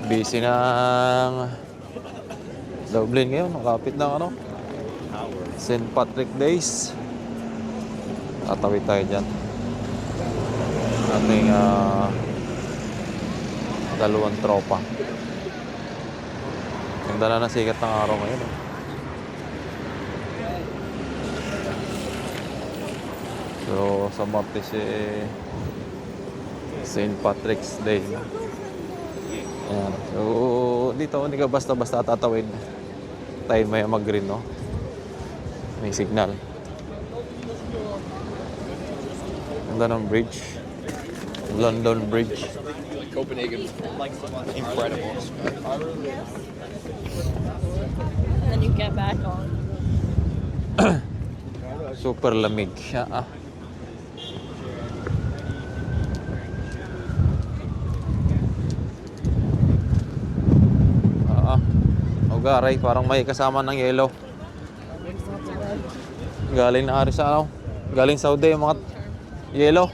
Busy ng Dublin ngayon. Nakapit ng ano, St. Patrick Days. Tatawid tayo dyan. Ating dalawang tropa. Ganda na ng sikat ng araw ngayon. So sa Martes St. Patrick's Day. Ayan. So dito hindi ka basta-basta tatawid. Tayo may mag-green, no? May signal. Ganda ng bridge. London Bridge. Copenhagen, incredible. And then you get back on. Super lamig siya. Garay, parang may kasama ng yellow. Galing na ari sa ano? Galing Saudi yung mga yellow.